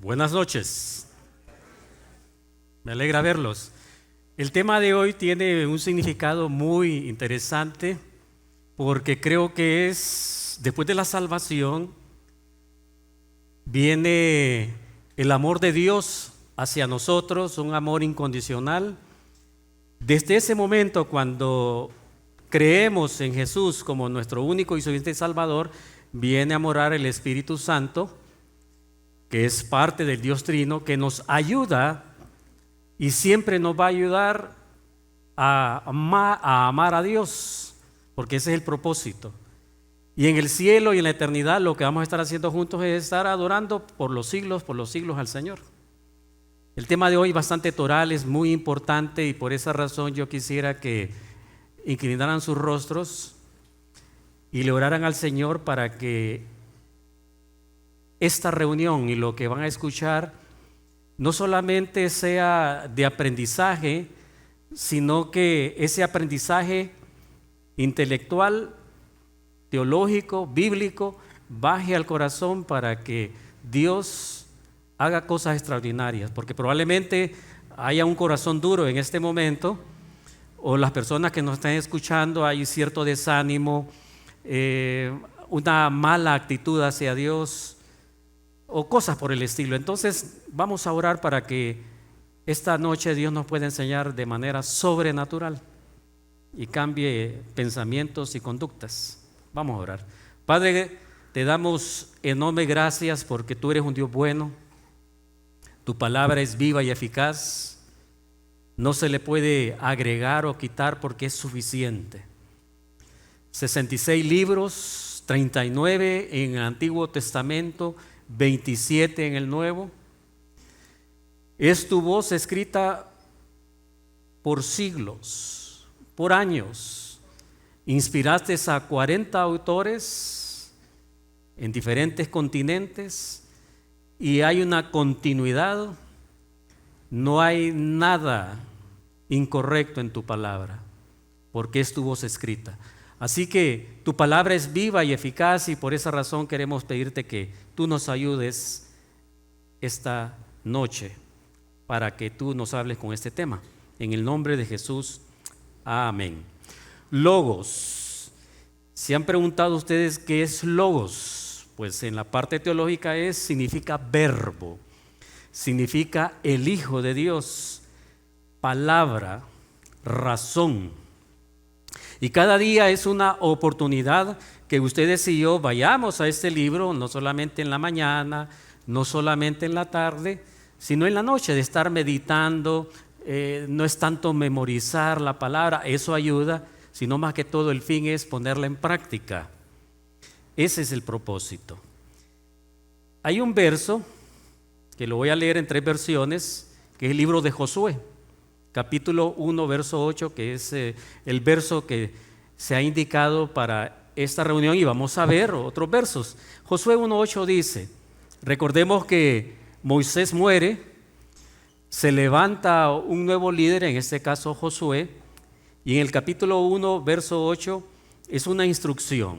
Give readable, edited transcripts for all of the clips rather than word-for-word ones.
Buenas noches. Me alegra verlos. El tema de hoy tiene un significado muy interesante porque creo que después de la salvación, viene el amor de Dios hacia nosotros, un amor incondicional. Desde ese momento, cuando creemos en Jesús como nuestro único y suficiente Salvador, viene a morar el Espíritu Santo, que es parte del Dios Trino, que nos ayuda y siempre nos va a ayudar a amar a Dios, porque ese es el propósito. Y en el cielo y en la eternidad lo que vamos a estar haciendo juntos es estar adorando por los siglos al Señor. El tema de hoy bastante toral, es muy importante, y por esa razón yo quisiera que inclinaran sus rostros y le oraran al Señor para que esta reunión y lo que van a escuchar no solamente sea de aprendizaje, sino que ese aprendizaje intelectual, teológico, bíblico, baje al corazón para que Dios haga cosas extraordinarias, porque probablemente haya un corazón duro en este momento, o las personas que nos están escuchando hay cierto desánimo, una mala actitud hacia Dios, o cosas por el estilo. Entonces vamos a orar para que esta noche Dios nos pueda enseñar de manera sobrenatural y cambie pensamientos y conductas. Vamos a orar. Padre, te damos enorme gracias porque tú eres un Dios bueno. Tu palabra es viva y eficaz. No se le puede agregar o quitar porque es suficiente. 66 libros, 39 en el Antiguo Testamento, 27 en el Nuevo. Es tu voz escrita por siglos, por años. Inspiraste a 40 autores en diferentes continentes y hay una continuidad. No hay nada incorrecto en tu palabra, porque es tu voz escrita. Así que tu palabra es viva y eficaz, y por esa razón queremos pedirte que tú nos ayudes esta noche para que tú nos hables con este tema. En el nombre de Jesús, amén. Logos. ¿Se han preguntado ustedes qué es logos? Pues en la parte teológica significa verbo, significa el Hijo de Dios, palabra, razón. Y cada día es una oportunidad que ustedes y yo vayamos a este libro, no solamente en la mañana, no solamente en la tarde, sino en la noche, de estar meditando. No es tanto memorizar la palabra, eso ayuda, sino más que todo el fin es ponerla en práctica. Ese es el propósito. Hay un verso que lo voy a leer en 3 versiones, que es el libro de Josué. Capítulo 1, verso 8, que es el verso que se ha indicado para esta reunión, y vamos a ver otros versos. Josué 1:8 dice, recordemos que Moisés muere, se levanta un nuevo líder, en este caso Josué, y en el capítulo 1, verso 8, es una instrucción,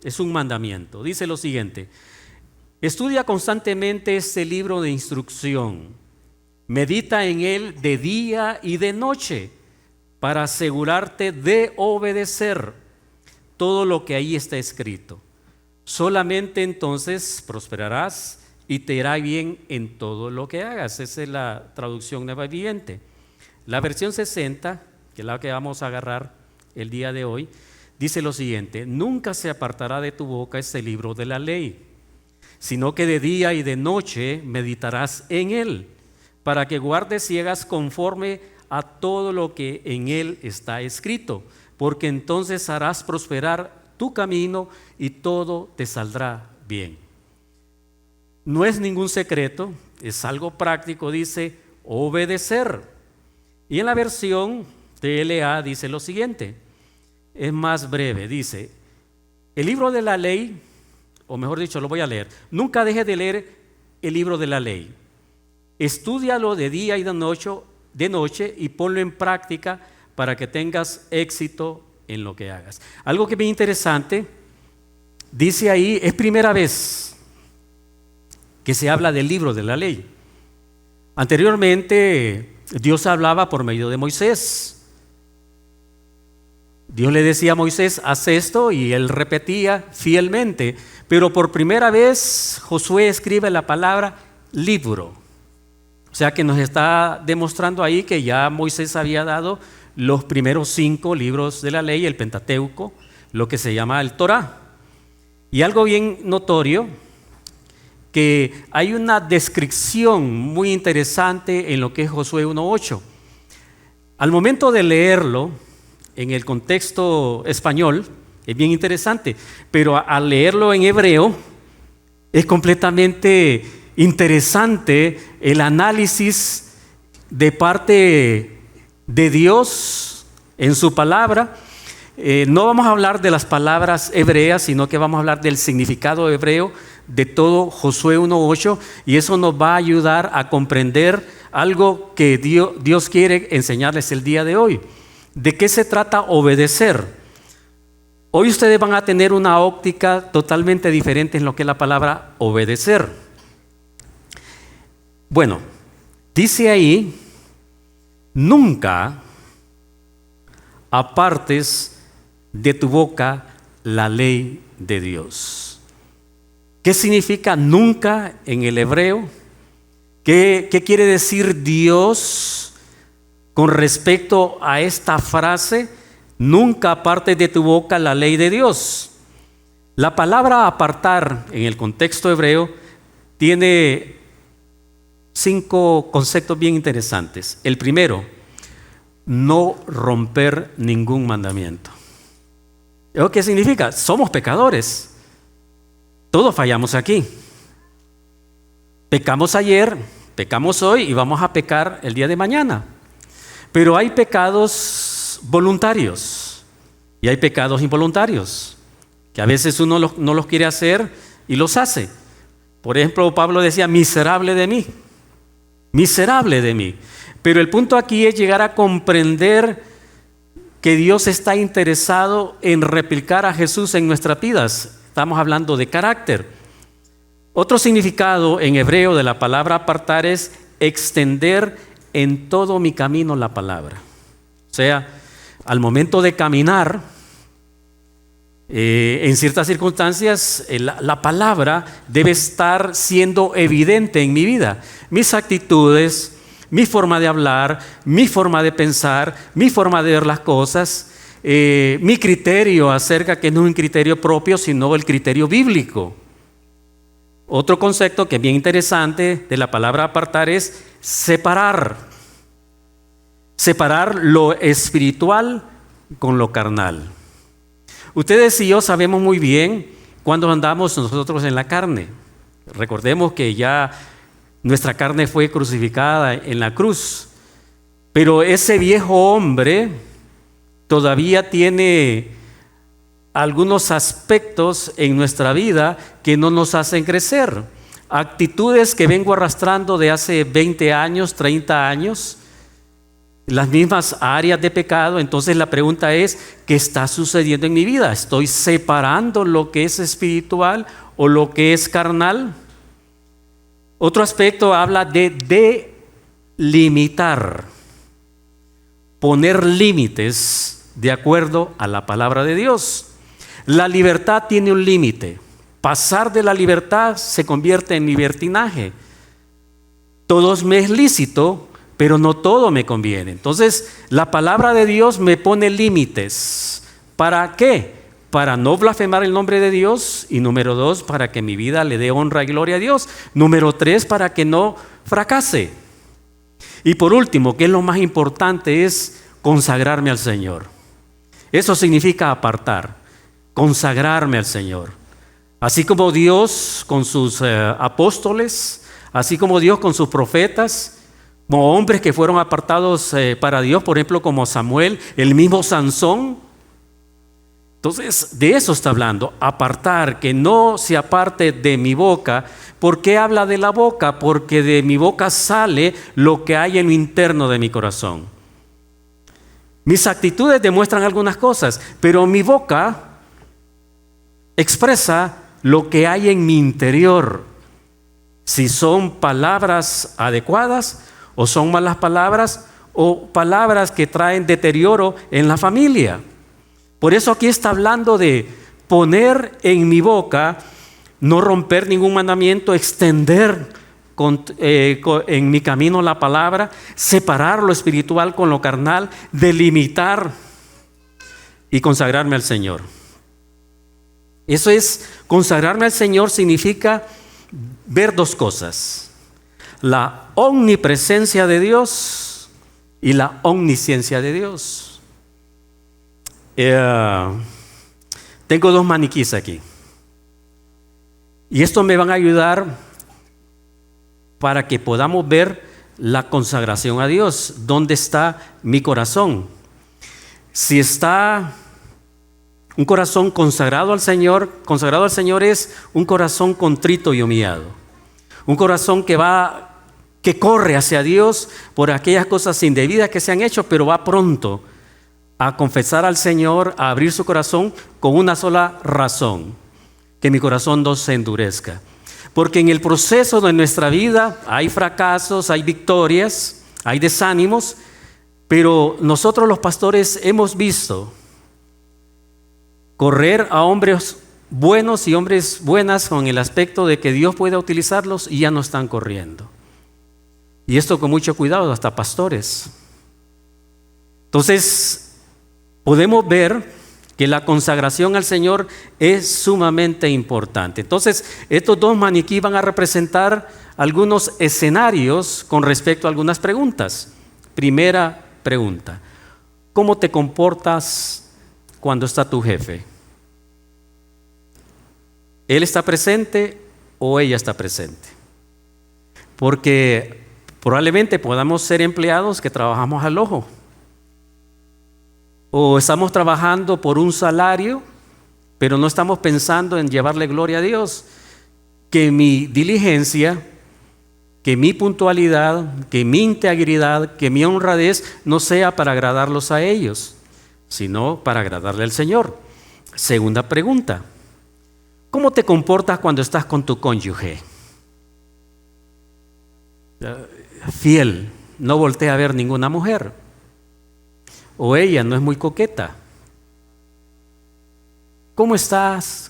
es un mandamiento. Dice lo siguiente: estudia constantemente este libro de instrucción, medita en él de día y de noche para asegurarte de obedecer todo lo que ahí está escrito. Solamente entonces prosperarás y te irá bien en todo lo que hagas. Esa es la traducción Nueva Viviente. La versión 60, que es la que vamos a agarrar el día de hoy, dice lo siguiente: nunca se apartará de tu boca este libro de la ley, sino que de día y de noche meditarás en él, para que guardes y hagas conforme a todo lo que en él está escrito, porque entonces harás prosperar tu camino y todo te saldrá bien. No es ningún secreto, es algo práctico, dice obedecer. Y en la versión TLA dice lo siguiente, es más breve, dice: el libro de la ley, o mejor dicho, lo voy a leer, nunca dejes de leer el libro de la ley. Estúdialo de día y de noche y ponlo en práctica para que tengas éxito en lo que hagas. Algo que es bien interesante, dice ahí, es primera vez que se habla del libro de la ley. Anteriormente, Dios hablaba por medio de Moisés. Dios le decía a Moisés, haz esto, y él repetía fielmente. Pero por primera vez, Josué escribe la palabra libro. O sea que nos está demostrando ahí que ya Moisés había dado los primeros 5 libros de la ley, el Pentateuco, lo que se llama el Torá. Y algo bien notorio, que hay una descripción muy interesante en lo que es Josué 1:8. Al momento de leerlo, en el contexto español, es bien interesante, pero al leerlo en hebreo, es completamente interesante el análisis de parte de Dios en su palabra. No vamos a hablar de las palabras hebreas, sino que vamos a hablar del significado hebreo de todo Josué 1:8, y eso nos va a ayudar a comprender algo que Dios quiere enseñarles el día de hoy. ¿De qué se trata obedecer? Hoy ustedes van a tener una óptica totalmente diferente en lo que es la palabra obedecer. Bueno, dice ahí, nunca apartes de tu boca la ley de Dios. ¿Qué significa nunca en el hebreo? ¿Qué quiere decir Dios con respecto a esta frase? Nunca apartes de tu boca la ley de Dios. La palabra apartar en el contexto hebreo tiene 5 conceptos bien interesantes. El primero, no romper ningún mandamiento. ¿Eso qué significa? Somos pecadores. Todos fallamos aquí. Pecamos ayer, pecamos hoy y vamos a pecar el día de mañana. Pero hay pecados voluntarios y hay pecados involuntarios, que a veces uno no los quiere hacer y los hace. Por ejemplo, Pablo decía, miserable de mí, miserable de mí. Pero el punto aquí es llegar a comprender que Dios está interesado en replicar a Jesús en nuestras vidas. Estamos hablando de carácter. Otro significado en hebreo de la palabra apartar es extender en todo mi camino la palabra. O sea, al momento de caminar, en ciertas circunstancias, la palabra debe estar siendo evidente en mi vida. Mis actitudes, mi forma de hablar, mi forma de pensar, mi forma de ver las cosas, mi criterio acerca, que no es un criterio propio, sino el criterio bíblico. Otro concepto que es bien interesante de la palabra apartar es separar. Separar lo espiritual con lo carnal. Ustedes y yo sabemos muy bien cuando andamos nosotros en la carne. Recordemos que ya nuestra carne fue crucificada en la cruz. Pero ese viejo hombre todavía tiene algunos aspectos en nuestra vida que no nos hacen crecer. Actitudes que vengo arrastrando de hace 20 años, 30 años, las mismas áreas de pecado. Entonces la pregunta es, ¿qué está sucediendo en mi vida? ¿Estoy separando lo que es espiritual o lo que es carnal? Otro aspecto habla de delimitar, poner límites de acuerdo a la palabra de Dios. La libertad tiene un límite. Pasar de la libertad se convierte en libertinaje. Todo me es lícito, pero no todo me conviene. Entonces, la palabra de Dios me pone límites. ¿Para qué? Para no blasfemar el nombre de Dios. Y número 2, para que mi vida le dé honra y gloria a Dios. Número 3, para que no fracase. Y por último, que es lo más importante, es consagrarme al Señor. Eso significa apartar, consagrarme al Señor. Así como Dios con sus apóstoles, así como Dios con sus profetas, como hombres que fueron apartados para Dios, por ejemplo, como Samuel, el mismo Sansón. Entonces, de eso está hablando, apartar, que no se aparte de mi boca. ¿Por qué habla de la boca? Porque de mi boca sale lo que hay en lo interno de mi corazón. Mis actitudes demuestran algunas cosas, pero mi boca expresa lo que hay en mi interior. si son palabras adecuadas o son malas palabras o palabras que traen deterioro en la familia. Por eso aquí está hablando de poner en mi boca, no romper ningún mandamiento, extender en mi camino la palabra, separar lo espiritual con lo carnal, delimitar y consagrarme al Señor. Eso es, consagrarme al Señor significa ver dos cosas: la omnipresencia de Dios y la omnisciencia de Dios. Tengo dos maniquís aquí. Y esto me van a ayudar para que podamos ver la consagración a Dios. ¿Dónde está mi corazón? Si está un corazón consagrado al Señor es un corazón contrito y humillado. Un corazón que corre hacia Dios por aquellas cosas indebidas que se han hecho, pero va pronto a confesar al Señor, a abrir su corazón con una sola razón: que mi corazón no se endurezca. Porque en el proceso de nuestra vida hay fracasos, hay victorias, hay desánimos, pero nosotros los pastores hemos visto correr a hombres buenos y hombres buenas con el aspecto de que Dios puede utilizarlos y ya no están corriendo. Y esto con mucho cuidado, hasta pastores. Entonces, podemos ver que la consagración al Señor es sumamente importante. Entonces, estos dos maniquíes van a representar algunos escenarios con respecto a algunas preguntas. Primera pregunta: ¿cómo te comportas cuando está tu jefe? ¿Él está presente o ella está presente? Porque probablemente podamos ser empleados que trabajamos al ojo, o estamos trabajando por un salario, pero no estamos pensando en llevarle gloria a Dios. Que mi diligencia, que mi puntualidad, que mi integridad, que mi honradez no sea para agradarlos a ellos, sino para agradarle al Señor. Segunda pregunta: ¿cómo te comportas cuando estás con tu cónyuge? Fiel, no voltea a ver ninguna mujer. O ella no es muy coqueta. ¿Cómo estás?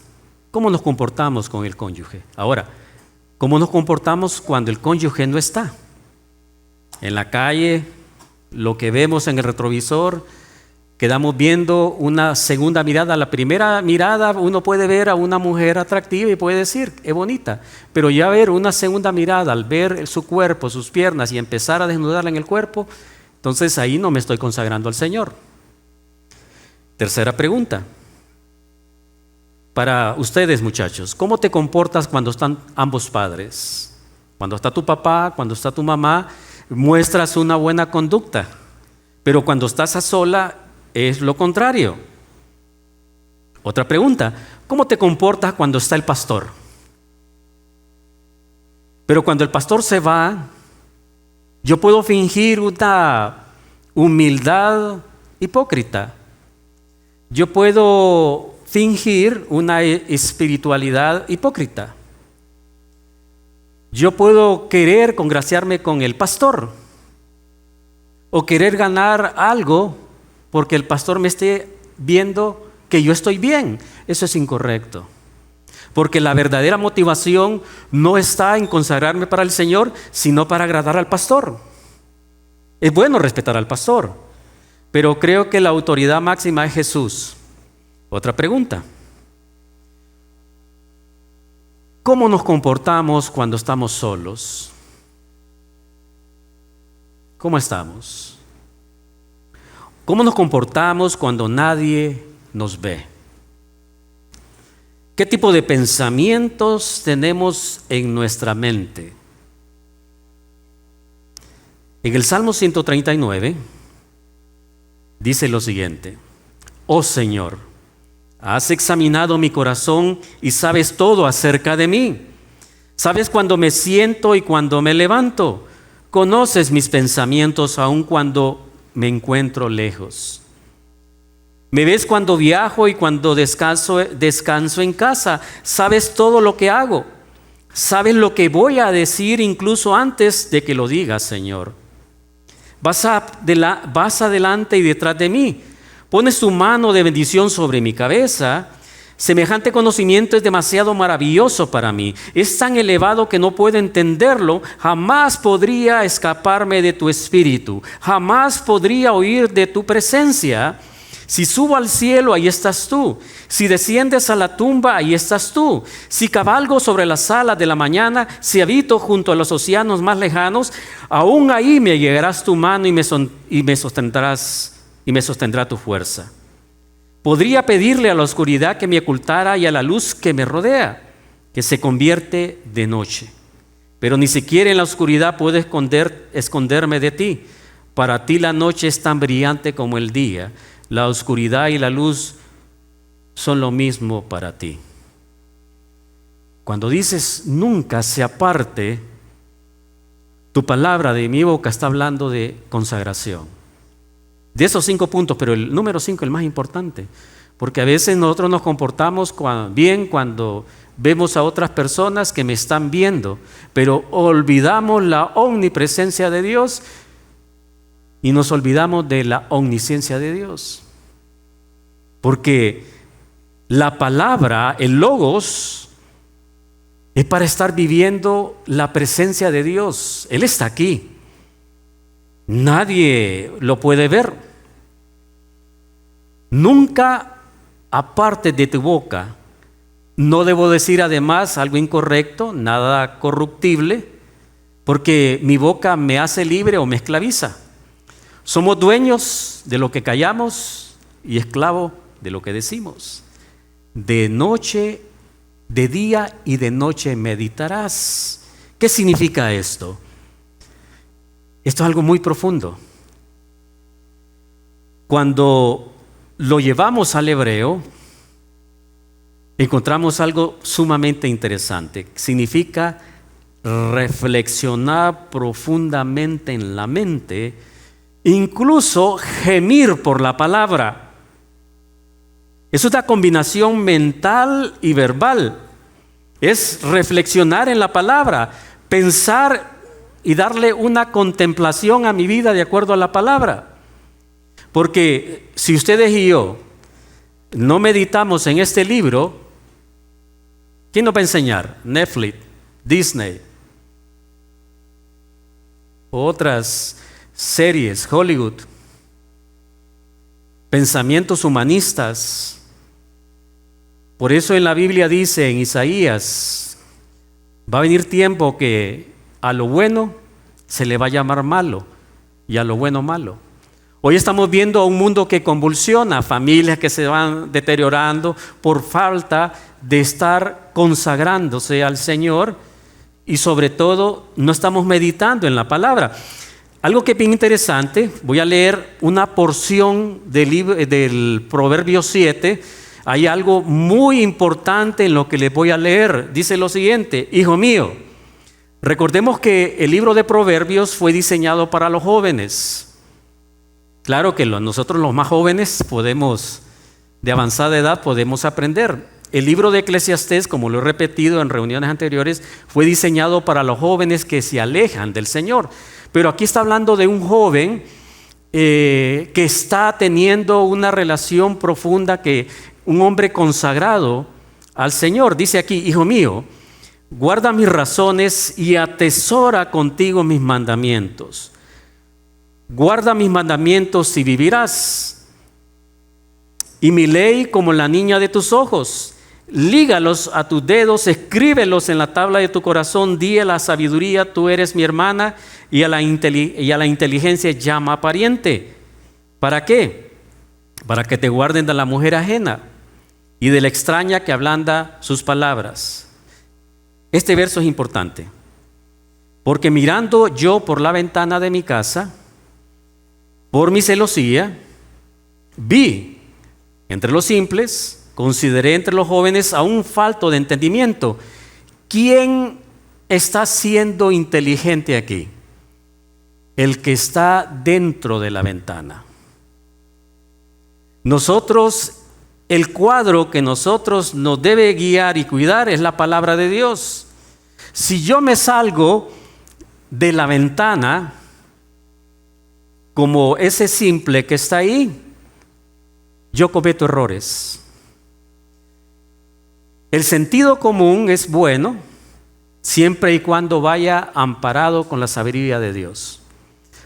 ¿Cómo nos comportamos con el cónyuge? Ahora, ¿cómo nos comportamos cuando el cónyuge no está? En la calle, lo que vemos en el retrovisor, quedamos viendo una segunda mirada. La primera mirada uno puede ver a una mujer atractiva y puede decir, es bonita, pero ya ver una segunda mirada, al ver su cuerpo, sus piernas y empezar a desnudarla en el cuerpo, entonces ahí no me estoy consagrando al Señor. Tercera pregunta para ustedes, muchachos: ¿cómo te comportas cuando están ambos padres? Cuando está tu papá, cuando está tu mamá, muestras una buena conducta, pero cuando estás a sola es lo contrario. Otra pregunta: ¿cómo te comportas cuando está el pastor? Pero cuando el pastor se va, yo puedo fingir una humildad hipócrita. Yo puedo fingir una espiritualidad hipócrita. Yo puedo querer congraciarme con el pastor o querer ganar algo porque el pastor me esté viendo que yo estoy bien. Eso es incorrecto. Porque la verdadera motivación no está en consagrarme para el Señor, sino para agradar al pastor. Es bueno respetar al pastor, pero creo que la autoridad máxima es Jesús. Otra pregunta: ¿cómo nos comportamos cuando estamos solos? ¿Cómo estamos? ¿Cómo nos comportamos cuando nadie nos ve? ¿Qué tipo de pensamientos tenemos en nuestra mente? En el Salmo 139 dice lo siguiente: oh Señor, has examinado mi corazón y sabes todo acerca de mí. Sabes cuando me siento y cuando me levanto. Conoces mis pensamientos aun cuando me encuentro lejos. Me ves cuando viajo y cuando descanso en casa. Sabes todo lo que hago. Sabes lo que voy a decir incluso antes de que lo digas, Señor. Vas adelante y detrás de mí. Pones tu mano de bendición sobre mi cabeza. Semejante conocimiento es demasiado maravilloso para mí. Es tan elevado que no puedo entenderlo. Jamás podría escaparme de tu espíritu. Jamás podría huir de tu presencia. Si subo al cielo, ahí estás tú. Si desciendes a la tumba, ahí estás tú. Si cabalgo sobre las alas de la mañana, si habito junto a los océanos más lejanos, aún ahí me llegarás tu mano y me sostendrá tu fuerza. Podría pedirle a la oscuridad que me ocultara y a la luz que me rodea, que se convierte de noche. Pero ni siquiera en la oscuridad puedo esconderme de ti. Para ti la noche es tan brillante como el día. La oscuridad y la luz son lo mismo para ti. Cuando dices nunca se aparte, tu palabra de mi boca está hablando de consagración. De esos 5 puntos, pero el número 5 es el más importante, porque a veces nosotros nos comportamos bien cuando vemos a otras personas que me están viendo, pero olvidamos la omnipresencia de Dios y nos olvidamos de la omnisciencia de Dios. Porque la palabra, el logos, es para estar viviendo la presencia de Dios. Él está aquí. Nadie lo puede ver. Nunca aparte de tu boca. No debo decir además algo incorrecto, nada corruptible, porque mi boca me hace libre o me esclaviza. Somos dueños de lo que callamos y esclavos de lo que decimos. De noche, de día y de noche meditarás. ¿Qué significa esto? Esto es algo muy profundo. Cuando lo llevamos al hebreo, encontramos algo sumamente interesante. Significa reflexionar profundamente en la mente, incluso gemir por la palabra. Es una combinación mental y verbal. Es reflexionar en la palabra, pensar y darle una contemplación a mi vida de acuerdo a la palabra. Porque si ustedes y yo no meditamos en este libro, ¿quién nos va a enseñar? Netflix, Disney, otras series, Hollywood, pensamientos humanistas. Por eso en la Biblia dice, en Isaías, va a venir tiempo que a lo bueno se le va a llamar malo y a lo bueno malo. Hoy estamos viendo un mundo que convulsiona, familias que se van deteriorando por falta de estar consagrándose al Señor y sobre todo no estamos meditando en la palabra. Algo que es bien interesante, voy a leer una porción del Proverbio 7. Hay algo muy importante en lo que les voy a leer. Dice lo siguiente: hijo mío, recordemos que el libro de Proverbios fue diseñado para los jóvenes. Claro que nosotros los más jóvenes de avanzada edad, podemos aprender. El libro de Eclesiastés, como lo he repetido en reuniones anteriores, fue diseñado para los jóvenes que se alejan del Señor. Pero aquí está hablando de un joven que está teniendo una relación profunda, un hombre consagrado al Señor. Dice aquí: hijo mío, guarda mis razones y atesora contigo mis mandamientos. Guarda mis mandamientos y vivirás. Y mi ley como la niña de tus ojos. Lígalos a tus dedos, escríbelos en la tabla de tu corazón. Di a la sabiduría, tú eres mi hermana, y a la inteligencia llama pariente. ¿Para qué? Para que te guarden de la mujer ajena y de la extraña que ablanda sus palabras. Este verso es importante, porque mirando yo por la ventana de mi casa, por mi celosía, vi entre los simples, consideré entre los jóvenes a un falto de entendimiento. ¿Quién está siendo inteligente aquí? El que está dentro de la ventana. Nosotros, el cuadro que nosotros nos debe guiar y cuidar es la palabra de Dios. Si yo me salgo de la ventana, como ese simple que está ahí, yo cometo errores. El sentido común es bueno siempre y cuando vaya amparado con la sabiduría de Dios.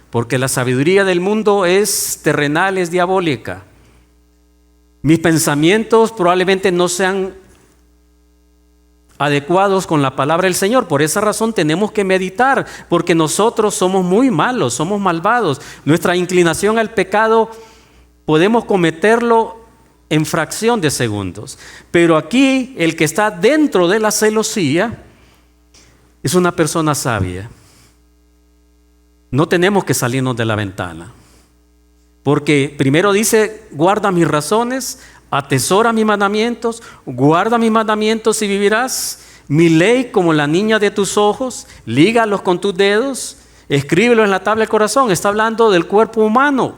Porque la sabiduría del mundo es terrenal, es diabólica. Mis pensamientos probablemente no sean adecuados con la palabra del Señor. Por esa razón tenemos que meditar, porque nosotros somos muy malos, somos malvados. Nuestra inclinación al pecado podemos cometerlo en fracción de segundos. Pero aquí el que está dentro de la celosía es una persona sabia. No tenemos que salirnos de la ventana. Porque primero dice, guarda mis razones, atesora mis mandamientos, guarda mis mandamientos y vivirás. Mi ley como la niña de tus ojos, lígalos con tus dedos, escríbelo en la tabla del corazón. Está hablando del cuerpo humano.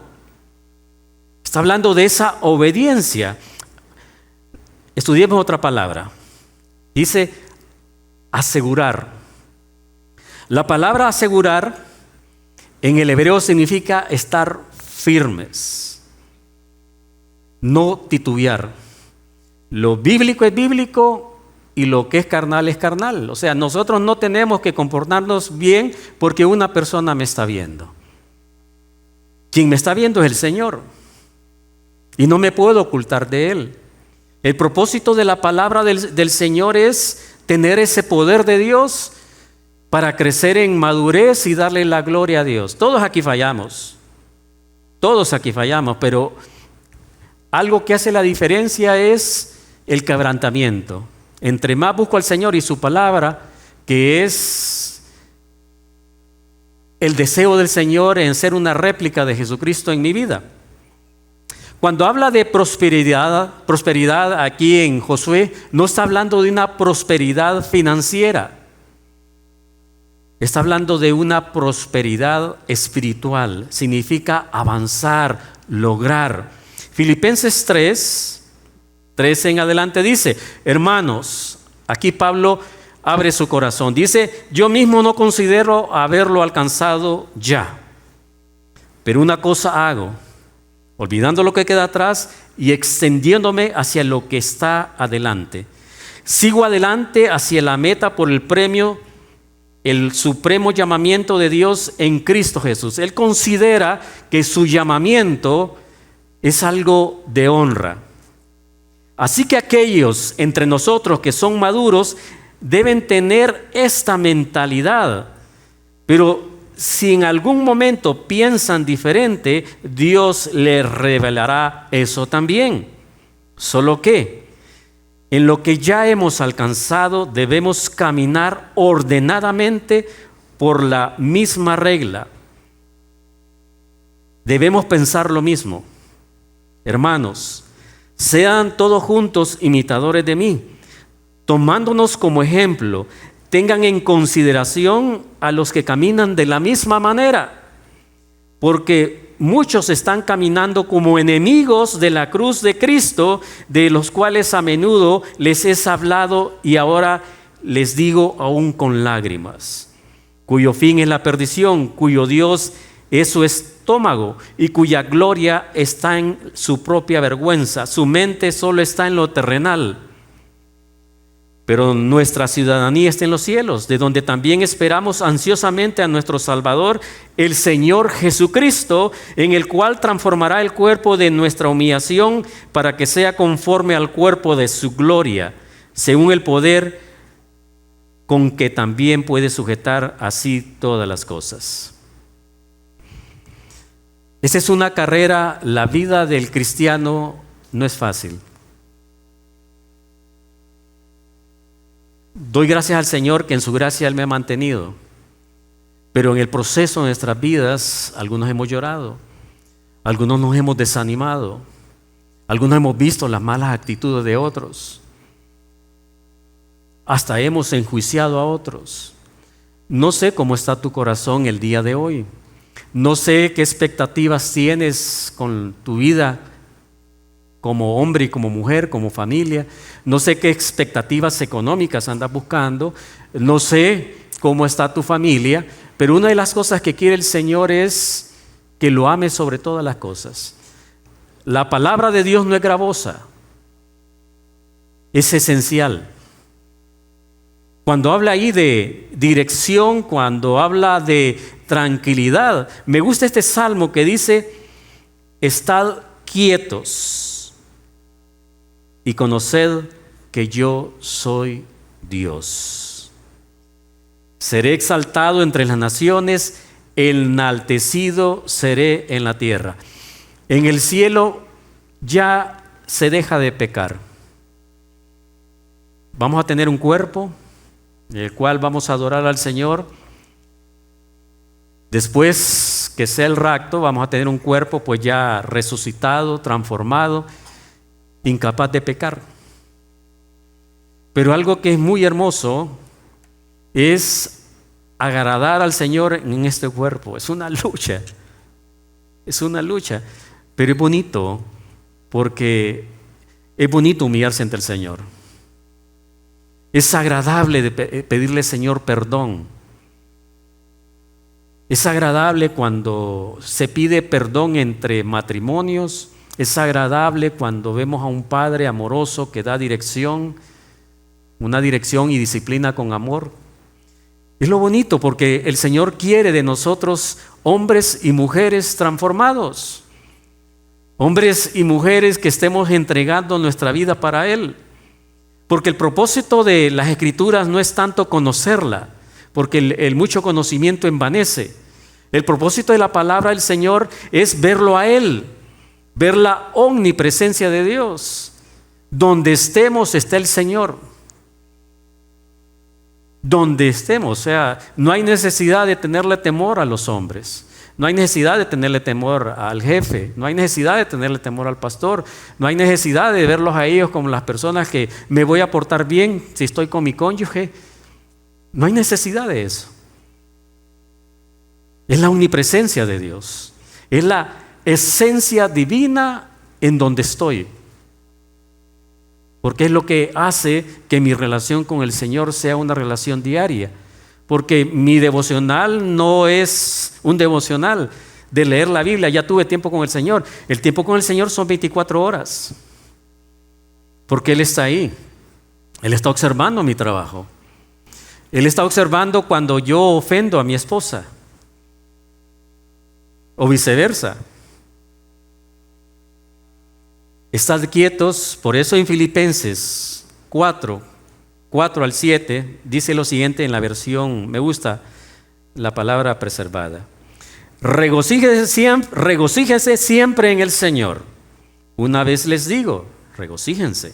Está hablando de esa obediencia. Estudiemos otra palabra. Dice asegurar. La palabra asegurar en el hebreo significa estar firmes, no titubear. Lo bíblico es bíblico y lo que es carnal es carnal. O sea, nosotros no tenemos que comportarnos bien porque una persona me está viendo. Quien me está viendo es el Señor y no me puedo ocultar de Él. El propósito de la palabra del Señor es tener ese poder de Dios para crecer en madurez y darle la gloria a Dios. Todos aquí fallamos, pero algo que hace la diferencia es el quebrantamiento. Entre más busco al Señor y su palabra, que es el deseo del Señor en ser una réplica de Jesucristo en mi vida. Cuando habla de prosperidad aquí en Josué, no está hablando de una prosperidad financiera. Está hablando de una prosperidad espiritual. Significa avanzar, lograr. Filipenses 3 en adelante dice, hermanos, aquí Pablo abre su corazón. Dice, yo mismo no considero haberlo alcanzado ya, pero una cosa hago, olvidando lo que queda atrás y extendiéndome hacia lo que está adelante. Sigo adelante hacia la meta por el premio, el supremo llamamiento de Dios en Cristo Jesús. Él considera que su llamamiento es algo de honra. Así que aquellos entre nosotros que son maduros deben tener esta mentalidad. Pero si en algún momento piensan diferente, Dios les revelará eso también. Solo que en lo que ya hemos alcanzado debemos caminar ordenadamente por la misma regla. Debemos pensar lo mismo. Hermanos, sean todos juntos imitadores de mí, tomándonos como ejemplo. Tengan en consideración a los que caminan de la misma manera, porque muchos están caminando como enemigos de la cruz de Cristo, de los cuales a menudo les he hablado y ahora les digo aún con lágrimas, cuyo fin es la perdición, cuyo Dios es su estómago y cuya gloria está en su propia vergüenza. Su mente solo está en lo terrenal. Pero nuestra ciudadanía está en los cielos, de donde también esperamos ansiosamente a nuestro Salvador, el Señor Jesucristo, en el cual transformará el cuerpo de nuestra humillación para que sea conforme al cuerpo de su gloria, según el poder con que también puede sujetar así todas las cosas. Esa es una carrera. La vida del cristiano no es fácil. Doy gracias al Señor que en su gracia Él me ha mantenido. Pero en el proceso de nuestras vidas, algunos hemos llorado, algunos nos hemos desanimado, algunos hemos visto las malas actitudes de otros, hasta hemos enjuiciado a otros. No sé cómo está tu corazón el día de hoy. No sé qué expectativas tienes con tu vida como hombre y como mujer, como familia. No sé qué expectativas económicas andas buscando, no sé cómo está tu familia, pero una de las cosas que quiere el Señor es que lo ames sobre todas las cosas. La palabra de Dios no es gravosa, es esencial. Cuando habla ahí de dirección, cuando habla de tranquilidad, me gusta este salmo que dice: estad quietos y conoced que yo soy Dios. Seré exaltado entre las naciones, enaltecido seré en la tierra. En el cielo ya se deja de pecar. Vamos a tener un cuerpo en el cual vamos a adorar al Señor. Después que sea el rapto, vamos a tener un cuerpo pues ya resucitado, transformado, incapaz de pecar. Pero algo que es muy hermoso es agradar al Señor en este cuerpo. Es una lucha, pero es bonito, porque es bonito humillarse ante el Señor. Es agradable pedirle, Señor, perdón. Es agradable cuando se pide perdón entre matrimonios. Es agradable cuando vemos a un padre amoroso que da dirección, una dirección y disciplina con amor. Es lo bonito, porque el Señor quiere de nosotros hombres y mujeres transformados. Hombres y mujeres que estemos entregando nuestra vida para Él. Porque el propósito de las Escrituras no es tanto conocerla, porque el mucho conocimiento envanece. El propósito de la palabra del Señor es verlo a Él, ver la omnipresencia de Dios. Donde estemos está el Señor. Donde estemos, o sea, no hay necesidad de tenerle temor a los hombres. No hay necesidad de tenerle temor al jefe, no hay necesidad de tenerle temor al pastor, no hay necesidad de verlos a ellos como las personas que me voy a portar bien si estoy con mi cónyuge. No hay necesidad de eso. Es la omnipresencia de Dios, es la esencia divina en donde estoy, porque es lo que hace que mi relación con el Señor sea una relación diaria. Porque mi devocional no es un devocional de leer la Biblia, ya tuve tiempo con el Señor. El tiempo con el Señor son 24 horas. Porque Él está ahí. Él está observando mi trabajo. Él está observando cuando yo ofendo a mi esposa. O viceversa. Estad quietos, por eso en Filipenses 4 al 7, dice lo siguiente en la versión, me gusta la palabra preservada: regocíjese siempre en el Señor. Una vez les digo, regocíjense.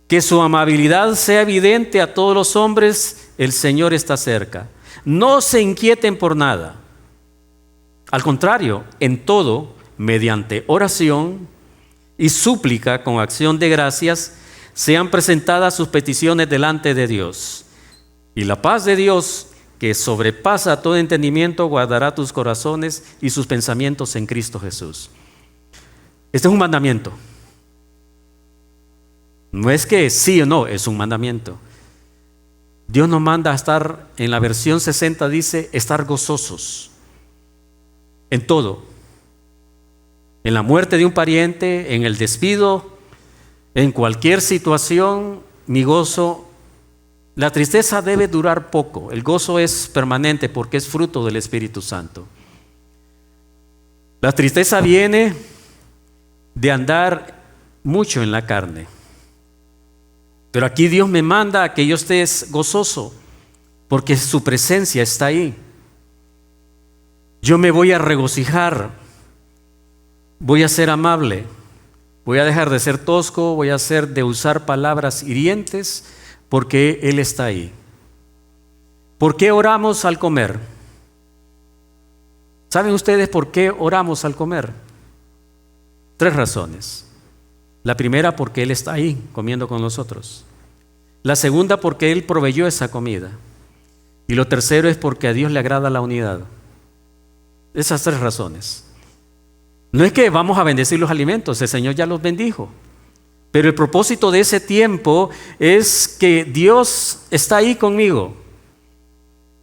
Que su amabilidad sea evidente a todos los hombres, el Señor está cerca. No se inquieten por nada. Al contrario, en todo, mediante oración y súplica con acción de gracias, sean presentadas sus peticiones delante de Dios. Y la paz de Dios, que sobrepasa todo entendimiento, guardará tus corazones y sus pensamientos en Cristo Jesús. Este es un mandamiento. No es que sí o no, es un mandamiento. Dios nos manda a estar, en la versión 60 dice, estar gozosos en todo. En la muerte de un pariente, en el despido, en cualquier situación, mi gozo, la tristeza debe durar poco. El gozo es permanente porque es fruto del Espíritu Santo. La tristeza viene de andar mucho en la carne. Pero aquí Dios me manda a que yo esté gozoso porque su presencia está ahí. Yo me voy a regocijar, voy a ser amable. Voy a dejar de ser tosco, voy a dejar de usar palabras hirientes, porque Él está ahí. ¿Por qué oramos al comer? ¿Saben ustedes por qué oramos al comer? 3 razones. La primera, porque Él está ahí comiendo con nosotros. La segunda, porque Él proveyó esa comida. Y lo tercero es porque a Dios le agrada la unidad. Esas 3 razones. No es que vamos a bendecir los alimentos, el Señor ya los bendijo. Pero el propósito de ese tiempo es que Dios está ahí conmigo.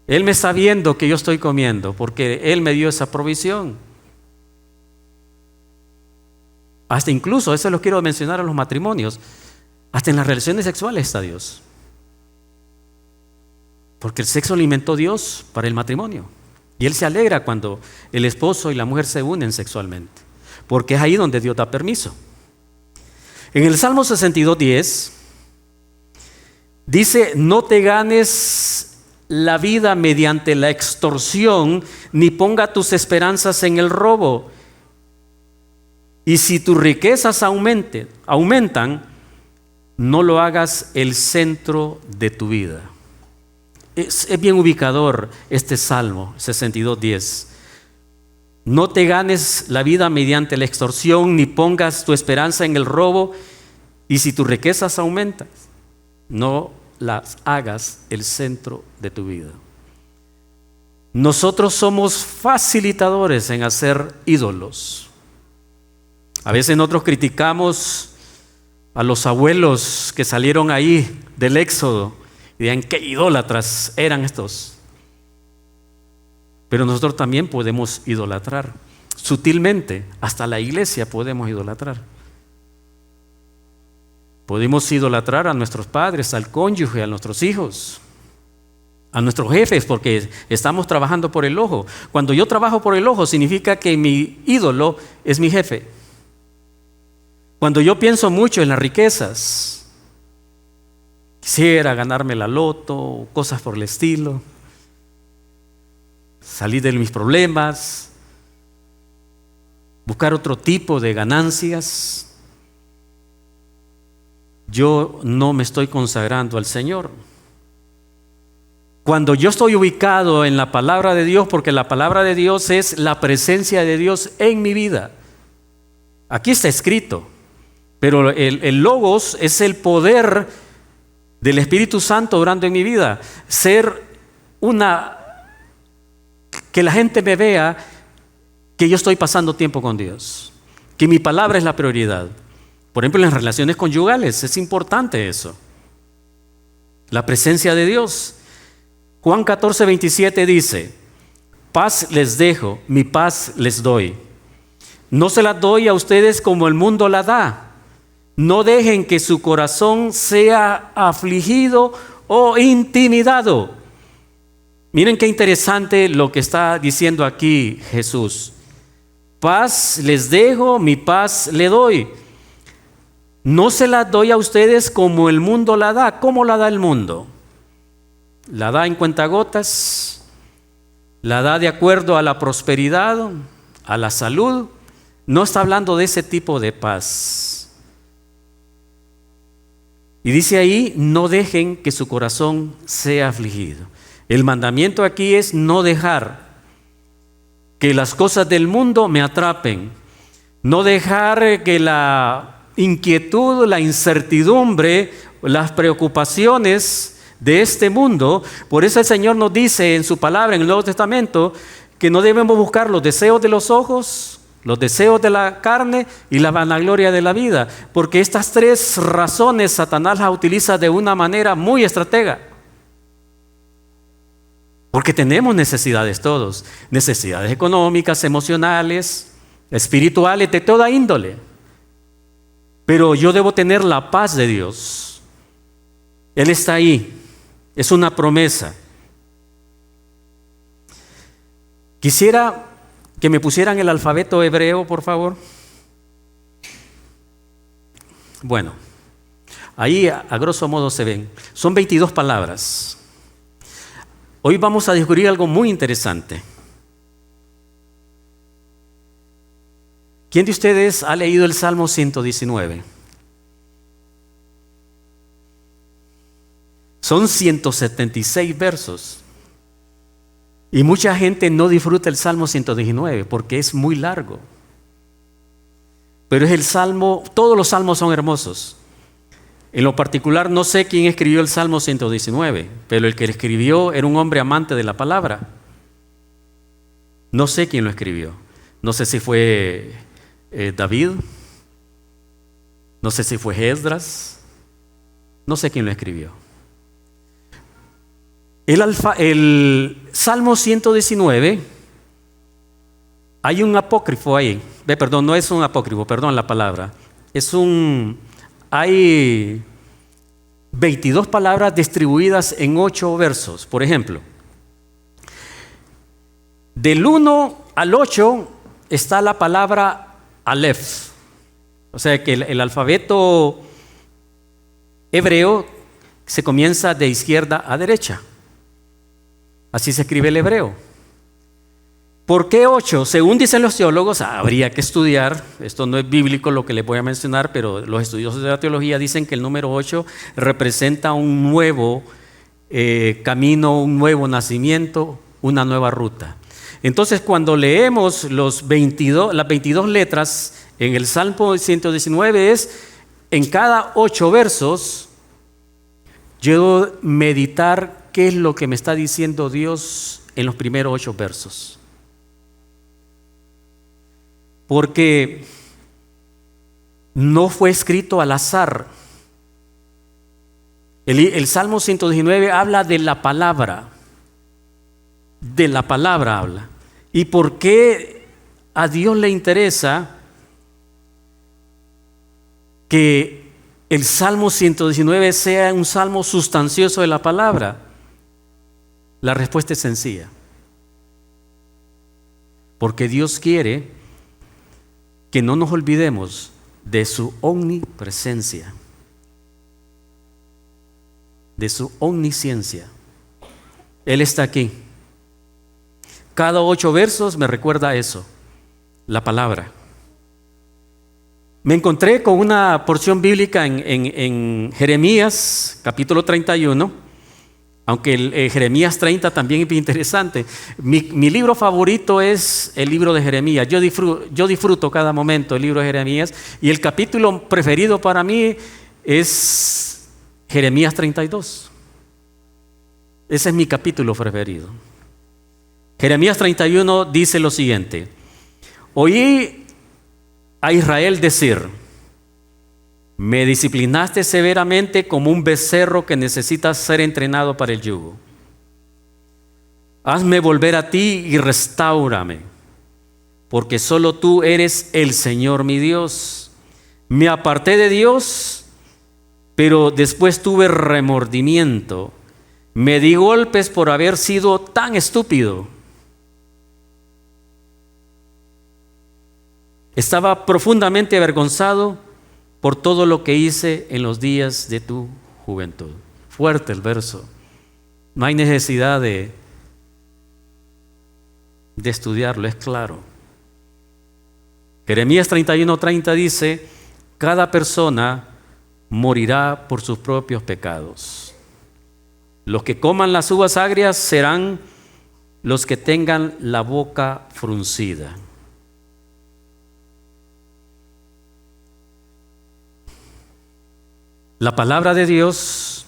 Él me está viendo que yo estoy comiendo porque Él me dio esa provisión. Hasta incluso, eso lo quiero mencionar a los matrimonios, hasta en las relaciones sexuales está Dios. Porque el sexo lo inventó Dios para el matrimonio. Y Él se alegra cuando el esposo y la mujer se unen sexualmente, porque es ahí donde Dios da permiso. En el Salmo 62:10 dice: no te ganes la vida mediante la extorsión, ni ponga tus esperanzas en el robo. Y si tus riquezas aumentan, no lo hagas el centro de tu vida. Es bien ubicador este Salmo 62:10. No te ganes la vida mediante la extorsión, ni pongas tu esperanza en el robo, y si tus riquezas aumentan, no las hagas el centro de tu vida. Nosotros somos facilitadores en hacer ídolos. A veces nosotros criticamos a los abuelos que salieron ahí del Éxodo y digan qué idólatras eran estos. Pero nosotros también podemos idolatrar, sutilmente, hasta la iglesia podemos idolatrar. Podemos idolatrar a nuestros padres, al cónyuge, a nuestros hijos, a nuestros jefes, porque estamos trabajando por el ojo. Cuando yo trabajo por el ojo, significa que mi ídolo es mi jefe. Cuando yo pienso mucho en las riquezas, quisiera ganarme la loto, cosas por el estilo, salir de mis problemas, buscar otro tipo de ganancias, yo no me estoy consagrando al Señor. Cuando yo estoy ubicado en la palabra de Dios, porque la palabra de Dios es la presencia de Dios en mi vida. Aquí está escrito, pero el Logos es el poder del Espíritu Santo obrando en mi vida. Que la gente me vea que yo estoy pasando tiempo con Dios, que mi palabra es la prioridad. Por ejemplo, en las relaciones conyugales es importante eso, la presencia de Dios. Juan 14:27 dice: paz les dejo, mi paz les doy. No se la doy a ustedes como el mundo la da. No dejen que su corazón sea afligido o intimidado. Miren qué interesante lo que está diciendo aquí Jesús. Paz les dejo, mi paz le doy. No se la doy a ustedes como el mundo la da. ¿Cómo la da el mundo? La da en cuentagotas, la da de acuerdo a la prosperidad, a la salud. No está hablando de ese tipo de paz. Y dice ahí: no dejen que su corazón sea afligido. El mandamiento aquí es no dejar que las cosas del mundo me atrapen, no dejar que la inquietud, la incertidumbre, las preocupaciones de este mundo. Por eso el Señor nos dice en su palabra en el Nuevo Testamento que no debemos buscar los deseos de los ojos, los deseos de la carne y la vanagloria de la vida, porque estas tres razones Satanás las utiliza de una manera muy estratega. Porque tenemos necesidades todos, necesidades económicas, emocionales, espirituales, de toda índole. Pero yo debo tener la paz de Dios. Él está ahí, es una promesa. Quisiera que me pusieran el alfabeto hebreo, por favor. Bueno, ahí a grosso modo se ven. Son 22 palabras. Hoy vamos a descubrir algo muy interesante. ¿Quién de ustedes ha leído el Salmo 119? Son 176 versos. Y mucha gente no disfruta el Salmo 119 porque es muy largo. Pero es el Salmo, todos los salmos son hermosos. En lo particular, no sé quién escribió el Salmo 119, pero el que lo escribió era un hombre amante de la palabra. No sé quién lo escribió. No sé si fue David, no sé si fue Esdras, no sé quién lo escribió. El Salmo 119, hay un apócrifo ahí, perdón, no es un apócrifo, perdón la palabra, hay 22 palabras distribuidas en 8 versos. Por ejemplo, del 1 al 8 está la palabra Aleph, o sea que el alfabeto hebreo se comienza de izquierda a derecha. Así se escribe el hebreo. ¿Por qué 8? Según dicen los teólogos, habría que estudiar, esto no es bíblico lo que les voy a mencionar, pero los estudiosos de la teología dicen que el número 8 representa un nuevo camino, un nuevo nacimiento, una nueva ruta. Entonces, cuando leemos las 22 letras en el Salmo 119, es en cada 8 versos, yo meditar qué es lo que me está diciendo Dios en los primeros 8 versos. Porque no fue escrito al azar. El Salmo 119 habla de la palabra. De la palabra habla. ¿Y por qué a Dios le interesa que el Salmo 119 sea un salmo sustancioso de la palabra? La respuesta es sencilla. Porque Dios quiere que no nos olvidemos de su omnipresencia, de su omnisciencia. Él está aquí. Cada 8 versos me recuerda eso, la palabra. Me encontré con una porción bíblica en Jeremías, capítulo 31, aunque Jeremías 30 también es interesante. Mi libro favorito es el libro de Jeremías. Yo disfruto cada momento el libro de Jeremías, y el capítulo preferido para mí es Jeremías 32. Ese es mi capítulo preferido. Jeremías 31 dice lo siguiente: oí a Israel decir: me disciplinaste severamente como un becerro que necesita ser entrenado para el yugo. Hazme volver a ti y restáurame, porque solo tú eres el Señor mi Dios. Me aparté de Dios, pero después tuve remordimiento. Me di golpes por haber sido tan estúpido. Estaba profundamente avergonzado por todo lo que hice en los días de tu juventud. Fuerte el verso. No hay necesidad de estudiarlo, es claro. Jeremías 31:30 dice: cada persona morirá por sus propios pecados. Los que coman las uvas agrias serán los que tengan la boca fruncida. La palabra de Dios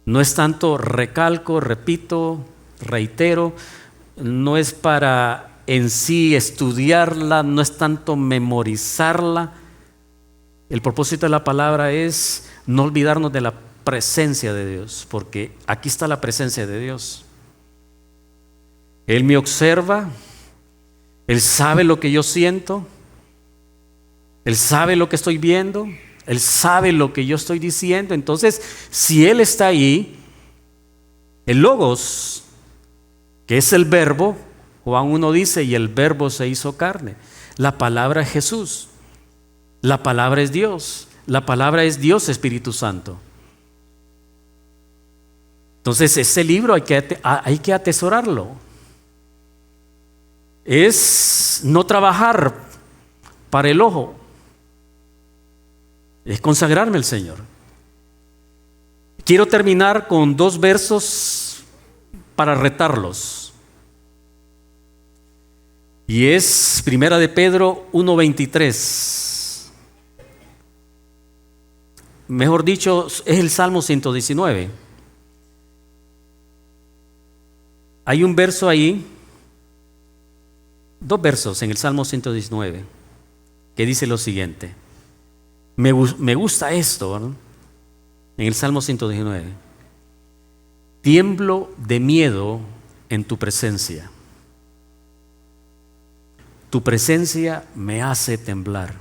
no es tanto, recalco, repito, reitero, no es para en sí estudiarla, no es tanto memorizarla. El propósito de la palabra es no olvidarnos de la presencia de Dios, porque aquí está la presencia de Dios. Él me observa, Él sabe lo que yo siento, Él sabe lo que estoy viendo, Él sabe lo que yo estoy diciendo. Entonces, si Él está ahí, el Logos, que es el verbo, Juan 1 dice: y el verbo se hizo carne. La palabra es Jesús, la palabra es Dios, la palabra es Dios Espíritu Santo. Entonces, ese libro hay que atesorarlo. Es no trabajar para el ojo, es consagrarme al Señor. Quiero terminar con 2 versos para retarlos. Y es Primera de Pedro 1:23. Mejor dicho, es el Salmo 119. Hay un verso ahí, 2 versos en el Salmo 119. que dice lo siguiente. Me gusta esto, ¿no? En el Salmo 119. Tiemblo de miedo en tu presencia. Tu presencia me hace temblar.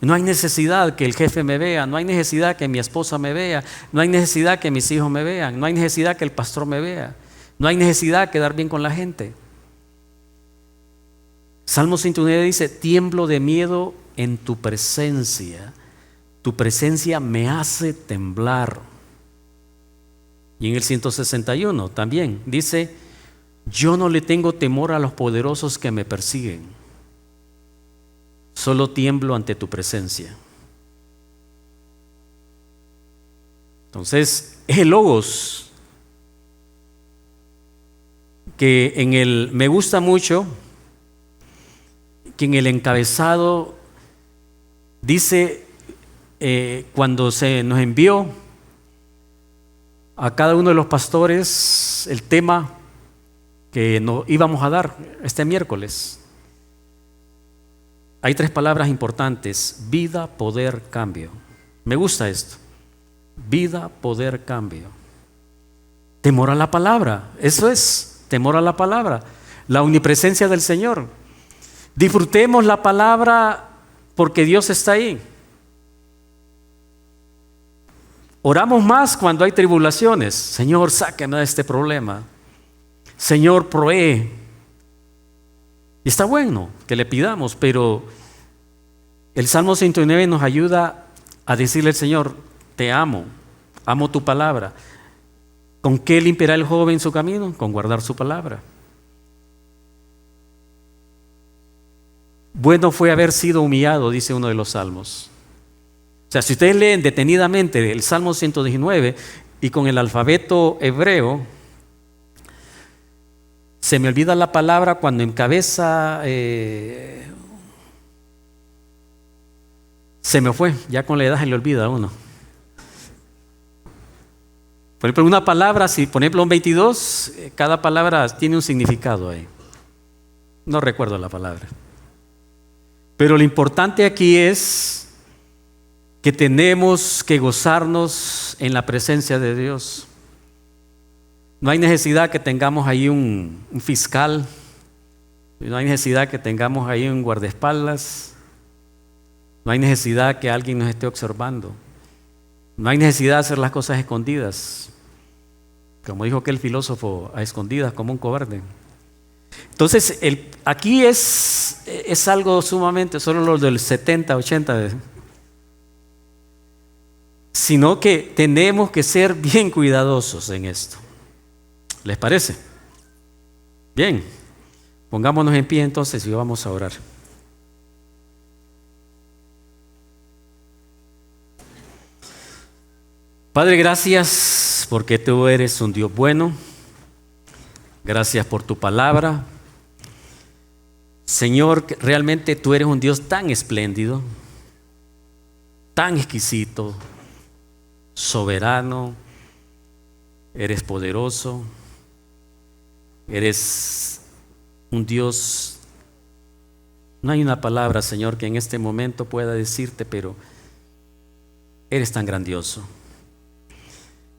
No hay necesidad que el jefe me vea, no hay necesidad que mi esposa me vea, no hay necesidad que mis hijos me vean, no hay necesidad que el pastor me vea, no hay necesidad de quedar bien con la gente. Salmo 109 dice, tiemblo de miedo en tu presencia me hace temblar. Y en el 161 también dice, yo no le tengo temor a los poderosos que me persiguen. Solo tiemblo ante tu presencia. Entonces, es el logos que me gusta mucho que en el encabezado dice, cuando se nos envió a cada uno de los pastores el tema que nos íbamos a dar este miércoles. Hay 3 palabras importantes: vida, poder, cambio. Me gusta esto. Vida, poder, cambio. Temor a la palabra. Eso es, temor a la palabra. La omnipresencia del Señor. Disfrutemos la palabra porque Dios está ahí. Oramos más cuando hay tribulaciones. Señor, sáqueme de este problema. Señor, provee. Y está bueno que le pidamos, pero el Salmo 109 nos ayuda a decirle al Señor, te amo tu palabra. ¿Con qué limpiará el joven su camino? Con guardar su palabra. Bueno fue haber sido humillado, dice uno de los salmos. O sea, si ustedes leen detenidamente el Salmo 119 y con el alfabeto hebreo, se me olvida la palabra cuando encabeza, se me fue, ya con la edad se le olvida a uno. Por ejemplo, una palabra, si por ejemplo un 22, cada palabra tiene un significado ahí. No recuerdo la palabra. Pero lo importante aquí es que tenemos que gozarnos en la presencia de Dios. No hay necesidad que tengamos ahí un fiscal, no hay necesidad que tengamos ahí un guardaespaldas, no hay necesidad que alguien nos esté observando, no hay necesidad de hacer las cosas escondidas, como dijo aquel filósofo, a escondidas como un cobarde. Entonces, aquí es algo sumamente, solo los del 70, 80, sino que tenemos que ser bien cuidadosos en esto. ¿Les parece? Bien, pongámonos en pie entonces y vamos a orar. Padre, gracias porque tú eres un Dios bueno. Gracias por tu palabra. Señor, realmente tú eres un Dios tan espléndido, tan exquisito, soberano, eres poderoso. Eres un Dios, no hay una palabra, Señor, que en este momento pueda decirte, pero eres tan grandioso,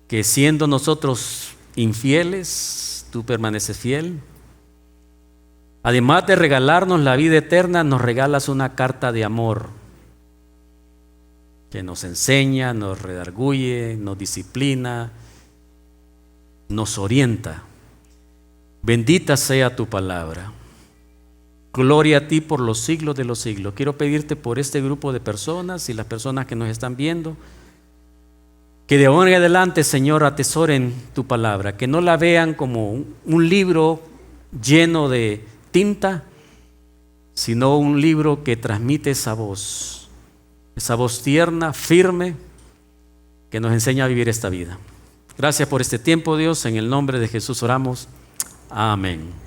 que siendo nosotros infieles, tú permaneces fiel. Además de regalarnos la vida eterna, nos regalas una carta de amor que nos enseña, nos redarguye, nos disciplina, nos orienta. Bendita sea tu palabra. Gloria a ti por los siglos de los siglos. Quiero pedirte por este grupo de personas y las personas que nos están viendo, que de ahora en adelante, Señor, atesoren tu palabra, que no la vean como un libro lleno de tinta, sino un libro que transmite esa voz tierna, firme, que nos enseña a vivir esta vida. Gracias por este tiempo, Dios. En el nombre de Jesús oramos. Amén.